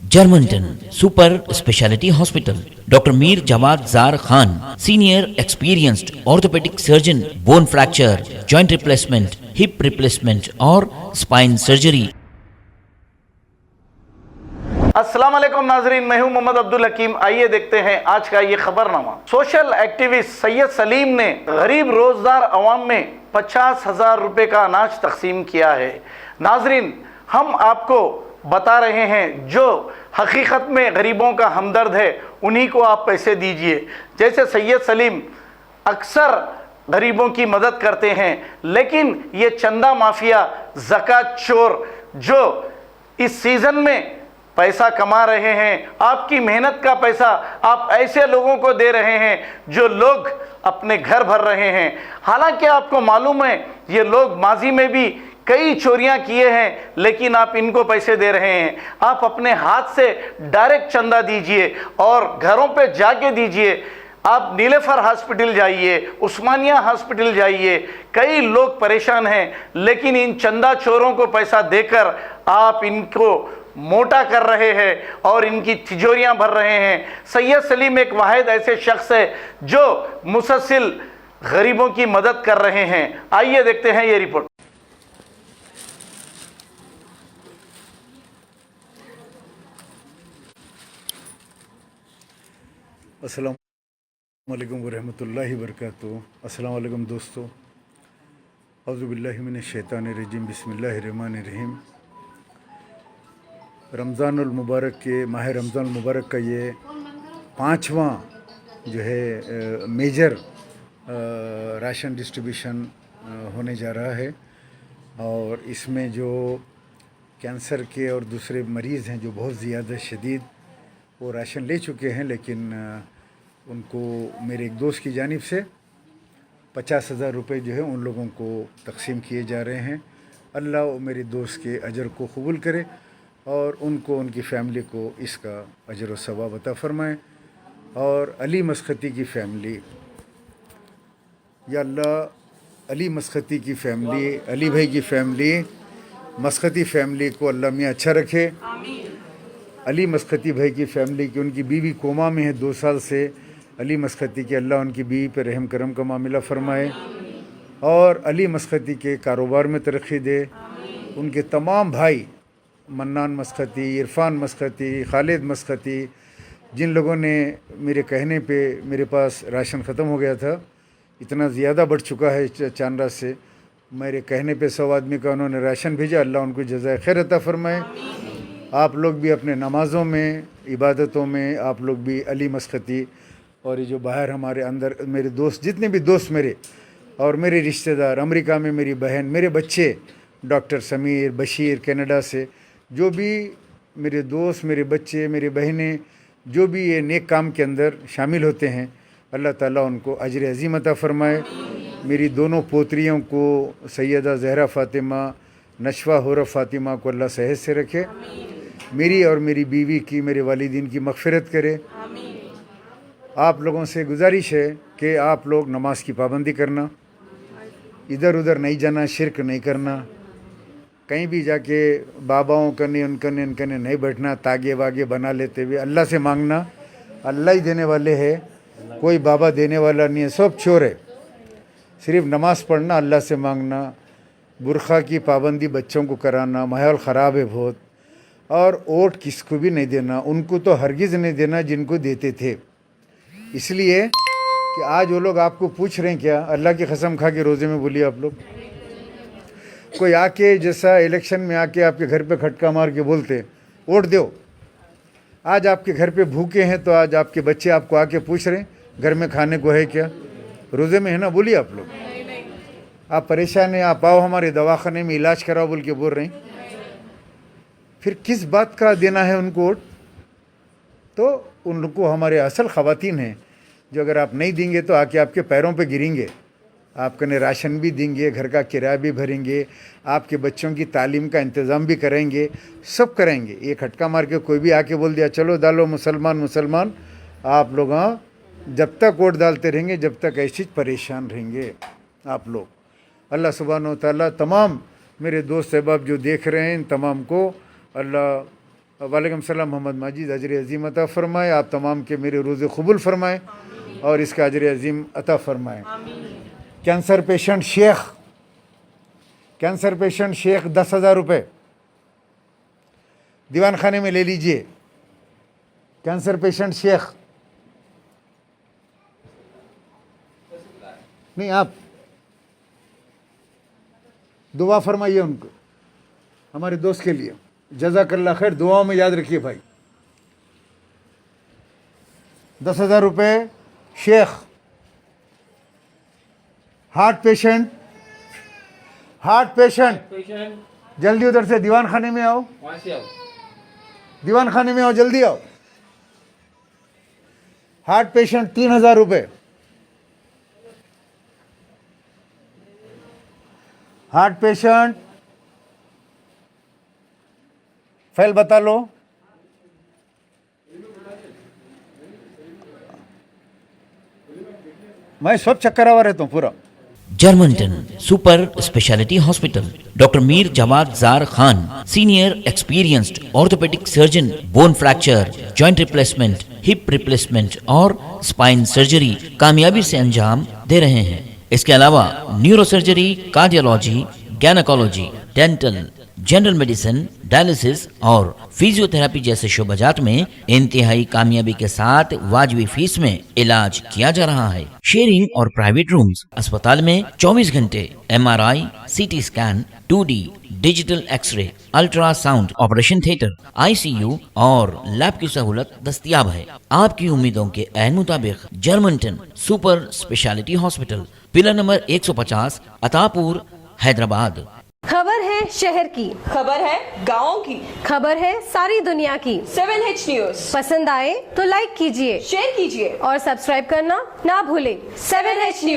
Germantown Super Speciality Hospital. Dr. Mir Jawad Zar Khan, Senior Experienced Orthopedic Surgeon, Bone Fracture, Joint Replacement, Hip Replacement और Spine Surgery. अस्सलाम वालेकुम नाजरीन, मैं हूं मोहम्मद अब्दुल हकीम। आइए देखते हैं आज का ये खबरनामा। सोशल एक्टिविस्ट सैयद सलीम ने गरीब रोजगार अवाम में 50,000 रुपए का अनाज तकसीम किया है। नाजरीन, हम आपको बता रहे हैं जो हकीकत में गरीबों का हमदर्द है उन्हीं को आप पैसे दीजिए। जैसे सैयद सलीम अक्सर गरीबों की मदद करते हैं, लेकिन ये चंदा माफिया, ज़कात चोर जो इस सीज़न में पैसा कमा रहे हैं, आपकी मेहनत का पैसा आप ऐसे लोगों को दे रहे हैं जो लोग अपने घर भर रहे हैं। हालांकि आपको मालूम है ये लोग माजी में भी कई चोरियां किए हैं, लेकिन आप इनको पैसे दे रहे हैं। आप अपने हाथ से डायरेक्ट चंदा दीजिए और घरों पे जाके दीजिए। आप नीलेफर हॉस्पिटल जाइए, उस्मानिया हॉस्पिटल जाइए, कई लोग परेशान हैं, लेकिन इन चंदा चोरों को पैसा देकर आप इनको मोटा कर रहे हैं और इनकी तिजोरियां भर रहे हैं। सैयद सलीम एक वाहिद ऐसे शख्स है जो मुसलसल गरीबों की मदद कर रहे हैं। आइए देखते हैं ये रिपोर्ट। अस्सलाम वालेकुम वरहमतुल्लाहि वबरकातुहू। अस्सलाम वालेकुम दोस्तों। औज़ु बिल्लाहि मिनश शैतानिर रजीम, बिस्मिल्लाहिर रहमानिर रहीम। रमज़ानुल मुबारक के माह रमज़ान मुबारक का ये 5वां जो है मेजर राशन डिस्ट्रीब्यूशन होने जा रहा है। और इसमें जो कैंसर के और दूसरे मरीज़ हैं जो बहुत ज़्यादा शदीद, वो राशन ले चुके हैं, लेकिन उनको मेरे एक दोस्त की जानिब से 50,000 रुपये जो है उन लोगों को तकसीम किए जा रहे हैं। अल्लाह मेरे दोस्त के अजर को कबूल करे और उनको, उनकी फ़ैमिली को इसका अजर व सवाब अता फ़रमाए। और अली मस्खती की फ़ैमिली, या अल्लाह अली मस्खती की फ़ैमिली, अली भाई की फ़ैमिली, मस्खती फ़ैमिली को अल्लाह मियाँ अच्छा रखे। अली मस्खती भाई की फ़ैमिली की, उनकी बीवी कोमा में है 2 साल से। अली मस्खती के अल्लाह उनकी बीवी पर रहम करम का मामला फ़रमाए और अली मस्खती के कारोबार में तरक्की दे। उनके तमाम भाई मन्नान मस्खती, इरफान मस्खती, खालिद मस्खती, जिन लोगों ने मेरे कहने पे मेरे पास राशन ख़त्म हो गया था, इतना ज़्यादा बढ़ चुका है चांदा से, मेरे कहने पे 100 आदमी का उन्होंने राशन भेजा। अल्लाह उनको जज़ाए खैर अता फ़रमाए। आप लोग भी अपने नमाज़ों में, इबादतों में आप लोग भी अली मस्खती और ये जो बाहर हमारे अंदर मेरे दोस्त, जितने भी दोस्त मेरे और मेरे रिश्तेदार, अमेरिका में मेरी बहन, मेरे बच्चे, डॉक्टर समीर, बशीर कनाडा से, जो भी मेरे दोस्त, मेरे बच्चे, मेरे बहनें जो भी ये नेक काम के अंदर शामिल होते हैं, अल्लाह ताला उनको अजर अज़ीम अता फ़रमाए। मेरी दोनों पोतरियों को, सैयदा ज़हरा फ़ातिमा, नशवा हुरा फ़ातिमा को अल्लाह सेहत से रखे। मेरी और मेरी बीवी की, मेरे वालिदीन की मग़फ़िरत करे। आप लोगों से गुजारिश है कि आप लोग नमाज की पाबंदी करना, इधर उधर नहीं जाना, शिरक नहीं करना, कहीं भी जाके बाबाओं कने उनकने नहीं बैठना, तागे वागे बना लेते हुए अल्लाह से मांगना। अल्लाह ही देने वाले है, कोई बाबा देने वाला नहीं है, सब चोर है। सिर्फ नमाज़ पढ़ना, अल्लाह से मांगना, बुरखा की पाबंदी बच्चों को कराना, माहौल ख़राब है बहुत। और वोट किसको भी नहीं देना, उनको तो हरगिज़ नहीं देना जिनको देते थे। इसलिए कि आज वो लोग आपको पूछ रहे हैं क्या, अल्लाह की कसम खा के रोज़े में बोलिए आप लोग, कोई आके जैसा इलेक्शन में आके आपके घर पे खटका मार के बोलते वोट दो। आज आपके घर पे भूखे हैं तो आज आपके बच्चे आपको आके पूछ रहे हैं घर में खाने को है क्या, रोज़े में है ना, बोलिए आप लोग। आप परेशान हैं, आप आओ हमारे दवाखाने में इलाज कराओ बोल के बोल रहे हैं, फिर किस बात का देना है उनको वोट? तो उनको हमारे असल ख़वातीन हैं जो अगर आप नहीं देंगे तो आके आपके पैरों पे गिरेंगे, आपके ने राशन भी देंगे, घर का किराया भी भरेंगे, आपके बच्चों की तालीम का इंतज़ाम भी करेंगे, सब करेंगे। ये खटका मार के कोई भी आके बोल दिया चलो डालो मुसलमान मुसलमान, आप लोग जब तक वोट डालते रहेंगे, जब तक ऐसी परेशान रहेंगे आप लोग। अल्लाह सुब्हानो तआला तमाम मेरे दोस्त अहबाब जो देख रहे हैं, इन तमाम को अल्लाह वालेकुम सलाम मोहम्मद माजिद, अजर अजीम अता फरमाए, आप तमाम के मेरे रोज़े कबूल फरमाए और इसका अजर अजीम अता फरमाए। कैंसर पेशेंट शेख 10,000 रुपये दीवान खाने में ले लीजिए। कैंसर पेशेंट शेख, नहीं आप दुआ फरमाइए उनको, हमारे दोस्त के लिए। जज़ाकल्लाह खैर, दुआओं में याद रखिए भाई। 10,000 रुपये शेख। हार्ट पेशेंट जल्दी उधर से दीवान खाने में आओ, दीवान खाने में आओ, जल्दी आओ। हार्ट पेशेंट 3,000 रुपये। हार्ट पेशेंट फाइल बता लो। मैं सब चक्कर आवा रहता हूँ पूरा। जर्मनटन super speciality hospital, doctor Mir Jamat जार Khan, senior experienced orthopaedic surgeon, bone fracture, joint replacement, hip replacement और स्पाइन सर्जरी कामयाबी से अंजाम दे रहे हैं। इसके अलावा neurosurgery, cardiology, gynaecology, dental, general medicine, dialysis और फिजियोथेरेपी जैसे शोबाजात में इंतहाई कामयाबी के साथ वाजबी फीस में इलाज किया जा रहा है। शेयरिंग और प्राइवेट रूम्स। अस्पताल में 24 घंटे MRI, CT scan, 2D digital x ray, ultrasound, operation theatre, ICU और लैब की सहूलत दस्तयाब है। आपकी उम्मीदों के ऐन मुताबिक Germanten super speciality hospital, pillar number 150, Attapur, Hyderabad. खबर है शहर की, खबर है गाँव की, खबर है सारी दुनिया की। 7H न्यूज पसंद आए तो लाइक कीजिए, शेयर कीजिए और सब्सक्राइब करना ना भूलें। 7H news.